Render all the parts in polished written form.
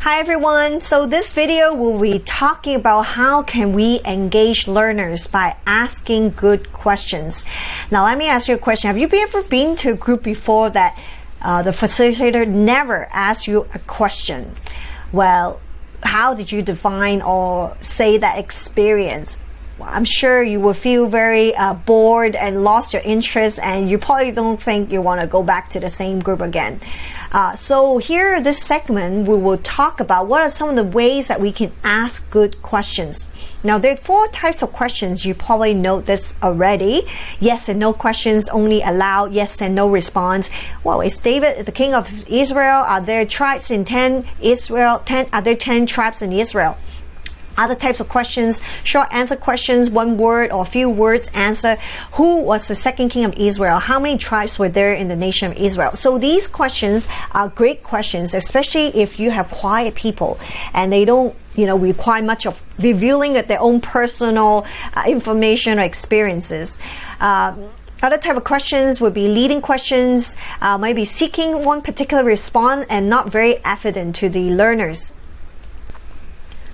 Hi everyone, so this video will be talking about how can we engage learners by asking good questions. Now let me ask you a question. Have you ever been to a group before that the facilitator never asked you a question? Well, how did you define or say that experience? Well, I'm sure you will feel very bored and lost your interest, and you probably don't think you want to go back to the same group again. So here, this segment, we will talk about what are some of the ways that we can ask good questions. Now, there are 4 types of questions. You probably know this already. Yes and no questions only allow yes and no response. Well, is David the king of Israel? Are there tribes in are there 10 tribes in Israel? Other types of questions, short answer questions, 1 word or a few words answer. Who was the second king of Israel? How many tribes were there in the nation of Israel? So these questions are great questions, especially if you have quiet people and they don't require much of revealing their own personal information or experiences. Other type of questions would be leading questions, maybe seeking one particular response and not very evident to the learners.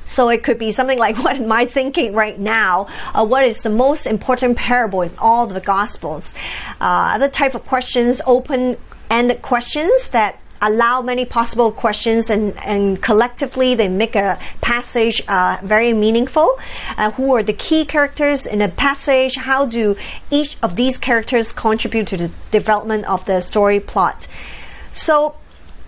So it could be something like, what am I thinking right now? What is the most important parable in all the Gospels? Other type of questions, open-ended questions that allow many possible questions and collectively they make a passage very meaningful. Who are the key characters in a passage? How do each of these characters contribute to the development of the story plot? So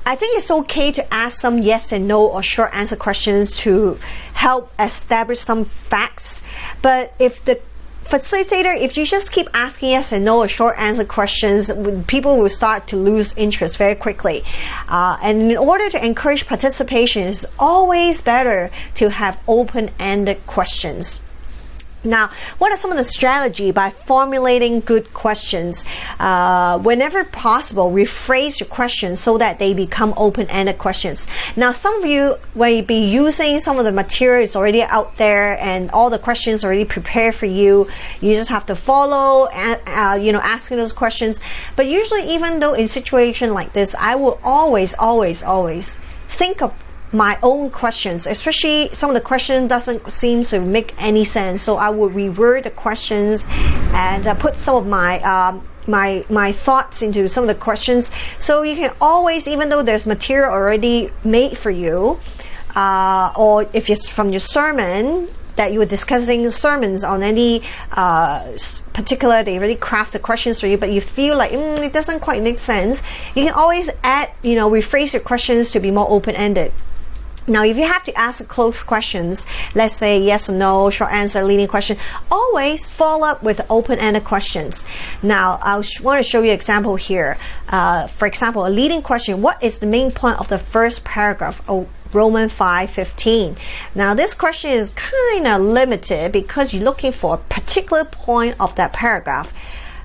I think it's okay to ask some yes and no or short answer questions to help establish some facts. But if the facilitator, if you just keep asking yes and no or short answer questions, people will start to lose interest very quickly. And in order to encourage participation, it's always better to have open-ended questions. Now, what are some of the strategy by formulating good questions? Whenever possible, rephrase your questions so that they become open-ended questions. Now, some of you may be using some of the materials already out there and all the questions already prepared for you. You just have to follow, asking those questions. But usually, even though in situation like this, I will always think of my own questions, especially some of the questions doesn't seem to make any sense. So I will reword the questions and put some of my thoughts into some of the questions. So you can always, even though there's material already made for you, or if it's from your sermon that you were discussing sermons on any particular, they really craft the questions for you, but you feel like it doesn't quite make sense. You can always add, rephrase your questions to be more open-ended. Now, if you have to ask close questions, let's say yes or no, short answer, leading question, always follow up with open-ended questions. Now, I want to show you an example here. For example, a leading question, what is the main point of the first paragraph of Romans 5:15? Now, this question is kind of limited because you're looking for a particular point of that paragraph.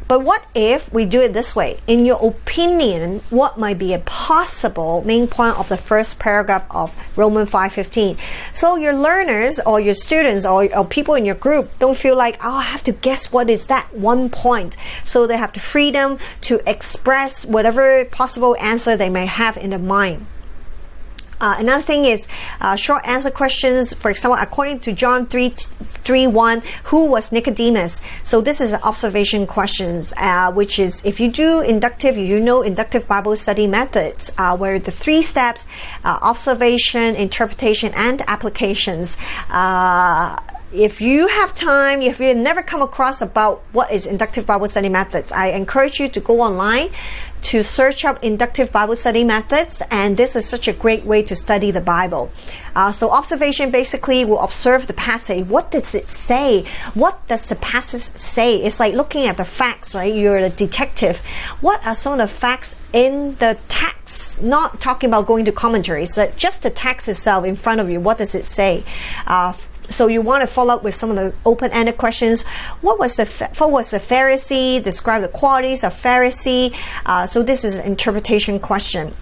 But what if we do it this way? In your opinion, what might be a possible main point of the first paragraph of Romans 5:15? So your learners or your students or people in your group don't feel like, I have to guess what is that one point. So they have the freedom to express whatever possible answer they may have in their mind. Another thing is short answer questions. For example, according to John 3:1, who was Nicodemus? So this is an observation questions, which is if you do inductive Bible study methods, where the 3 steps, observation, interpretation, and applications. If you have time, if you never come across about what is inductive Bible study methods, I encourage you to go online to search up inductive Bible study methods, and this is such a great way to study the Bible. So observation basically will observe the passage. What does it say? What does the passage say? It's like looking at the facts, right? You're a detective. What are some of the facts in the text? Not talking about going to commentaries, but just the text itself in front of you. What does it say? So you want to follow up with some of the open-ended questions. What was the Pharisee? Describe the qualities of Pharisee. So this is an interpretation question.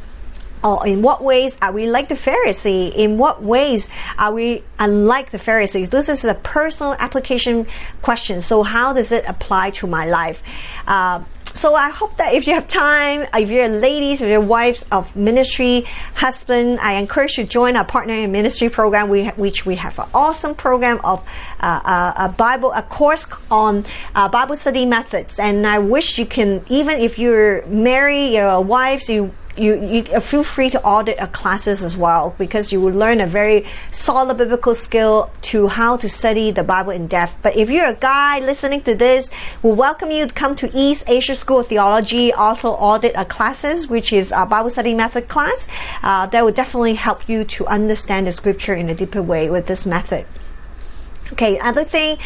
In what ways are we like the Pharisee? In what ways are we unlike the Pharisees? This is a personal application question. So how does it apply to my life? So I hope that if you have time, if you're ladies, if you're wives of ministry, husband, I encourage you to join our Partner in Ministry program, which we have an awesome program of a course on Bible study methods. And I wish you can, even if you're married, you're wives, you feel free to audit our classes as well, because you will learn a very solid biblical skill to how to study the Bible in depth. But if you're a guy listening to this, we welcome you to come to East Asia School of Theology, also audit our classes, which is our Bible study method class. That will definitely help you to understand the scripture in a deeper way with this method. Okay, other thing,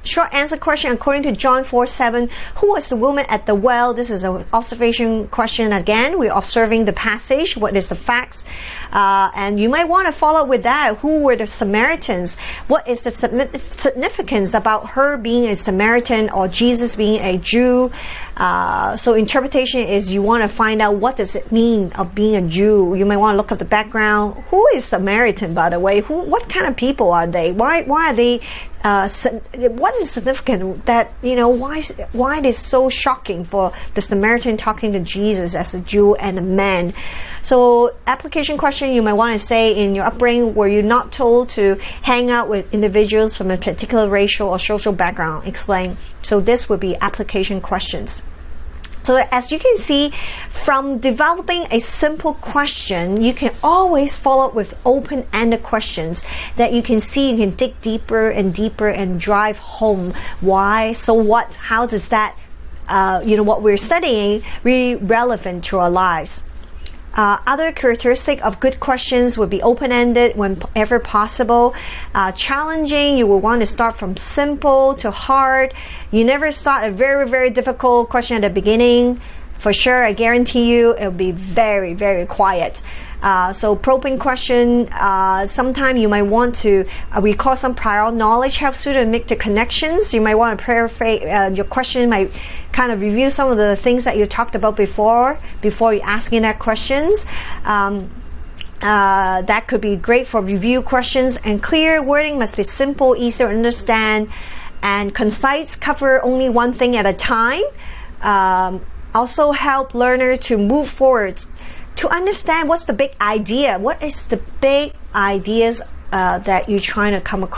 short answer question according to John 4:7. Who was the woman at the well? This is an observation question again. We're observing the passage. What is the facts? And you might want to follow up with that. Who were the Samaritans? What is the significance about her being a Samaritan or Jesus being a Jew? So interpretation is you want to find out what does it mean of being a Jew. You might want to look up the background. Who is Samaritan, by the way? What kind of people are they? Why are they? What is significant that, why it is so shocking for the Samaritan talking to Jesus as a Jew and a man? So application question, you might want to say, in your upbringing, were you not told to hang out with individuals from a particular racial or social background? Explain. So this would be application questions. So as you can see, from developing a simple question, you can always follow up with open-ended questions that you can see, you can dig deeper and deeper and drive home why, so what, how does that, what we're studying really relevant to our lives. Other characteristic of good questions would be open-ended whenever possible. Challenging, you will want to start from simple to hard. You never start a very, very difficult question at the beginning. For sure, I guarantee you, it'll be very, very quiet. So probing question, sometimes you might want to recall some prior knowledge, helps you to make the connections. You might want to paraphrase your question, might kind of review some of the things that you talked about before you're asking that questions. That could be great for review questions. And clear wording must be simple, easy to understand, and concise, cover only one thing at a time. Also help learners to move forward, to understand what's the big idea. What is the big ideas that you're trying to come across?